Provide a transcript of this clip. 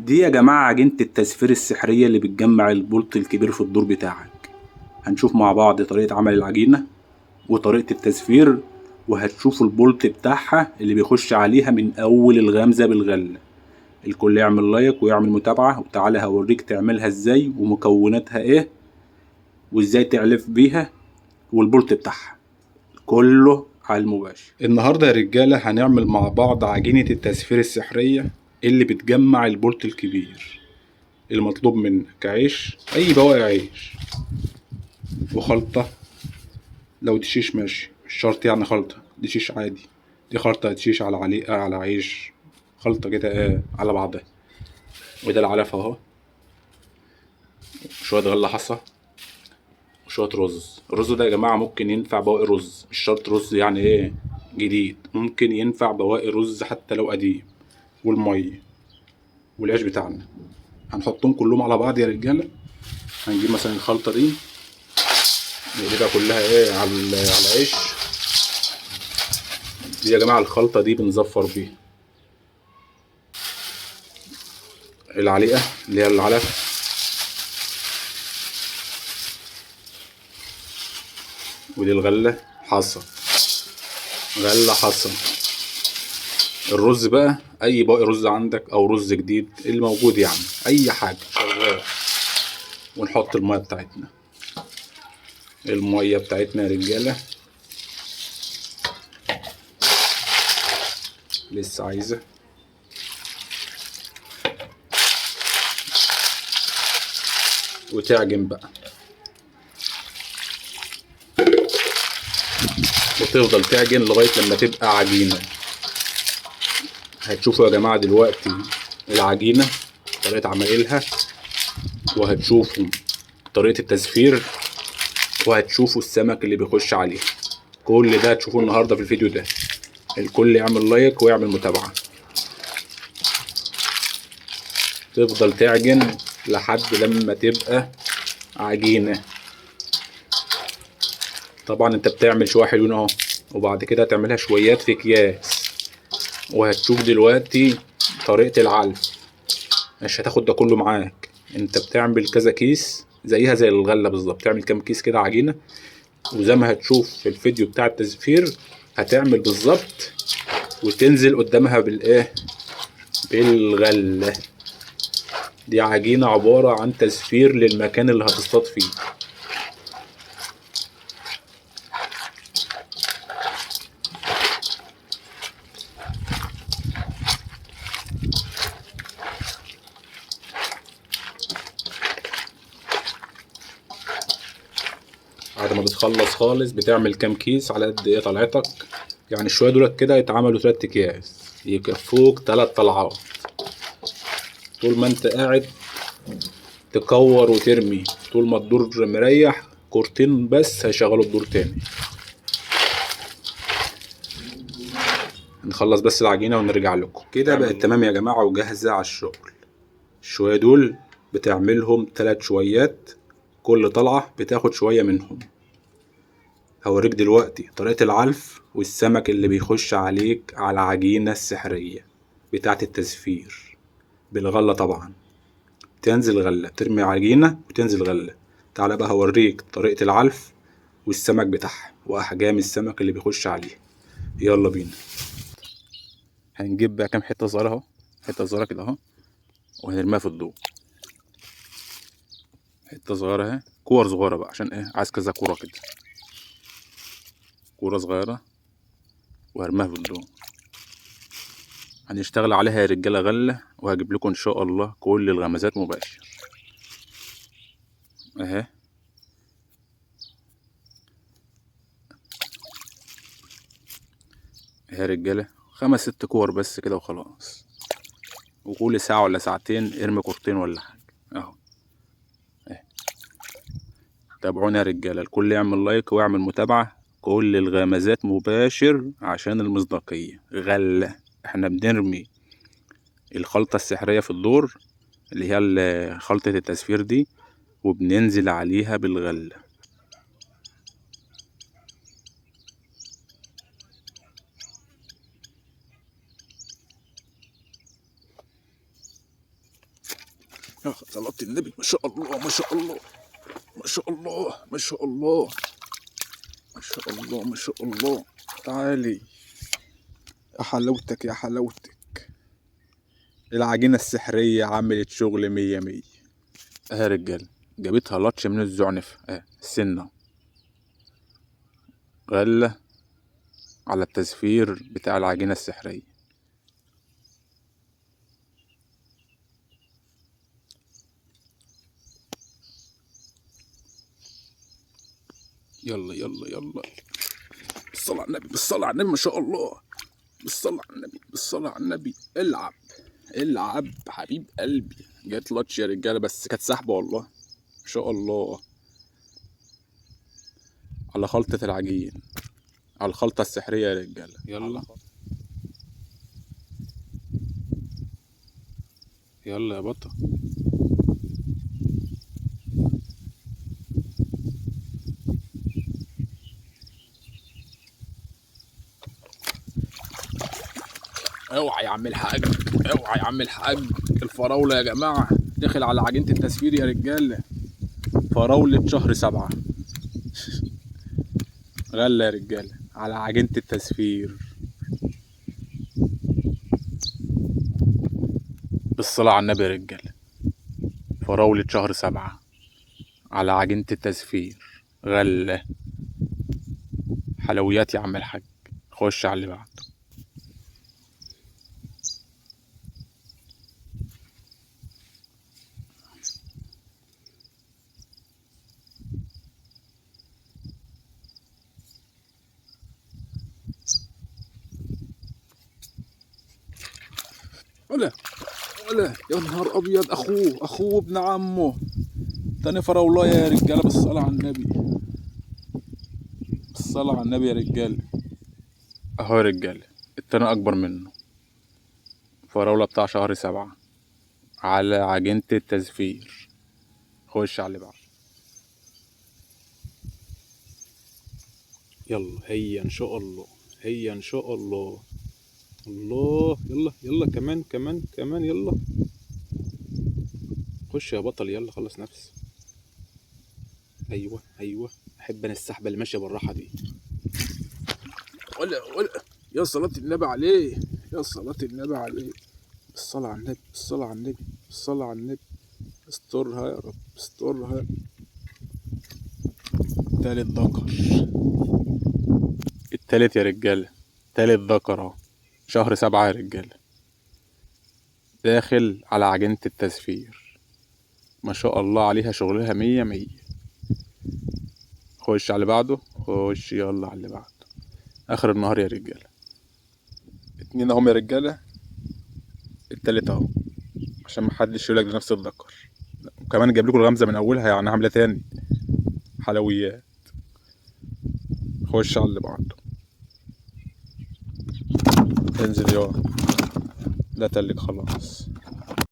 دي يا جماعة عجينة التزفير السحرية اللي بتجمع البولت الكبير في الدور بتاعك. هنشوف مع بعض طريقة عمل العجينة وطريقة التزفير، وهتشوفوا البولت بتاعها اللي بيخش عليها من أول الغمزة بالغلة. الكل يعمل لايك ويعمل متابعة، وتعالى هوريك تعملها ازاي ومكوناتها ايه وازاي تعلف بيها والبولت بتاعها كله على المباشر. النهاردة يا رجالة هنعمل مع بعض عجينة التزفير السحرية اللي بتجمع البولت الكبير. المطلوب منك عيش، اي بواقي عيش، وخلطة. لو دشيش ماشي، مش شرط يعني خلطة دشيش عادي، دي خلطة دشيش على عليقة على عيش، خلطة كده ايه على بعضها. وده العلف اهو، شوية غلة حصى وشوية رز. الرز ده يا جماعة ممكن ينفع بواقي رز، مش شرط رز يعني ايه جديد، ممكن ينفع بواقي رز حتى لو قديم. والمية والعيش بتاعنا هنحطهم كلهم على بعض يا رجالة. هنجيب مثلا الخلطة دي نقلبها كلها ايه على العيش. دي يا جماعة الخلطة دي بنزفر بيها العليقة اللي هي العلف. ودي الغلة حصى، غلة حصى. الرز بقى اي باقي رز عندك او رز جديد اللي موجود يعني اي حاجة شغال. ونحط المية بتاعتنا، المية بتاعتنا يا رجالة لسه عايزة. وتعجن بقى وتفضل تعجن لغاية لما تبقى عجينة. هتشوفوا يا جماعة دلوقتي العجينة طريقة عمايلها، وهتشوفوا طريقة التزفير، وهتشوفوا السمك اللي بيخش عليه. كل ده هتشوفوه النهاردة في الفيديو ده. الكل يعمل لايك ويعمل متابعة. تفضل تعجن لحد لما تبقى عجينة. طبعا انت بتعمل شوية حلوين اهو، وبعد كده هتعملها شويات في اكياس. وهتشوف دلوقتي طريقة العلف، مش هتاخد ده كله معاك، انت بتعمل كذا كيس زيها زي الغلة بالظبط. تعمل كام كيس كده عجينة، وزي ما هتشوف في الفيديو بتاع التزفير هتعمل بالظبط، وتنزل قدامها بالايه بالغلة. دي عجينة عبارة عن تزفير للمكان اللي هتصطاد فيه. بعد ما بتخلص خالص بتعمل كام كيس على قد ايه طلعتك. يعني شوية دولت كده يتعملوا 3 اكياس يكفوك 3 طلعات. طول ما انت قاعد تكور وترمي، طول ما الدور مريح كورتين بس هيشغلوا الدور تاني. نخلص بس العجينة ونرجع لكم. كده بقت تمام يا جماعة وجاهزة على الشغل. الشوية دول بتعملهم 3 شويات، كل طلعة بتاخد شوية منهم. هوريك دلوقتي طريقة العلف والسمك اللي بيخش عليك على العجينة السحرية بتاعة التزفير بالغلة. طبعا تنزل غلة، ترمي عجينة وتنزل غلة. تعالى بقى هوريك طريقة العلف والسمك بتاعها وأحجام السمك اللي بيخش عليه. يلا بينا. هنجيب بقى كام حتة صغيرة اهو، حتة صغيرة كده اهو، وهنرميها في الضوء. حتة صغيرة اهي، كور صغيرة بقى عشان ايه عايز كذا كورة كده. كورة صغيرة وهرميها في الضوء. هنشتغل عليها يا رجالة غلة، وهجيب لكم ان شاء الله كل الغمزات مباشر اهي. اهي يا رجالة 5 6 كور بس كده وخلاص. وكل ساعة ولا ساعتين ارمي كورتين ولا حاجة اهو. اهي تابعونا يا رجالة، الكل يعمل لايك ويعمل متابعة. كل الغمزات مباشر عشان المصداقية. غلة، احنا بنرمي الخلطة السحرية في الدور اللي هي خلطة التزفير دي، وبننزل عليها بالغلة. يا صلاة النبي، ما شاء الله ما شاء الله ما شاء الله ما شاء الله ما شاء الله ما شاء الله. تعالي يا حلاوتك يا حلاوتك. العجينة السحرية عملت شغل 100 اهي يا رجالة. جابتها لطش من الزعنف اهي السنة. غلة على التزفير بتاع العجينة السحرية. يلا يلا يلا، بالصلاة على النبي بالصلاة على النبي، ما شاء الله، بالصلاة على النبي بالصلاة على النبي. العب العب حبيب قلبي. جت لاتش يا رجالة، بس كانت سحبة والله. ما شاء الله على خلطة العجين، على الخلطة السحرية يا رجالة. يلا يلا يا بطة. اوعى يا عم الحاج، اوعى يا عم الحاج. الفراولة يا جماعة داخل على عجينة التسفير يا رجالة. فراولة شهر 7 غلة يا رجالة على عجينة التسفير. بالصلاة على النبي يا رجالة. فراولة شهر 7 على عجينة التسفير غلة. حلويات يا عم الحاج. خش على اللي بعده. ولا يا نهار ابيض، اخوه ابن عمه. تاني فراولايه يا رجاله. بالصلاة على النبي بالصلاة على النبي يا رجاله. اهو يا رجاله التاني اكبر منه. فراولة بتاع شهر 7 على عجينة التزفير. خش على اللي بعده. يلا هيا ان شاء الله، هيا ان شاء الله. الله يلا يلا، كمان كمان كمان، يلا خش يا بطل، يلا خلص نفس. ايوه ايوه، احب انا السحبه اللي ماشيه بالراحه دي. ولا يا صلاة النبي عليه، يا صلاة النبي عليه. بالصلاة على النبي بالصلاة على النبي بالصلاة على النبي. استرها يا رب استرها. تالت ذكر، التالت يا رجاله. تالت ذكر اهو. شهر 7 يا رجاله. داخل على عجينة التزفير. ما شاء الله عليها، شغلها 100. خش على اللي بعده. خش يلا على اللي بعده. اخر النهار يا رجاله. 2 اهم يا رجاله. التالت اهو، عشان محدش يقولك ده نفس الذكر. وكمان جايب لكم الغمزه من اولها، يعني عامله تاني حلويات. خش على اللي بعده. انزل يا، لا تلك خلاص.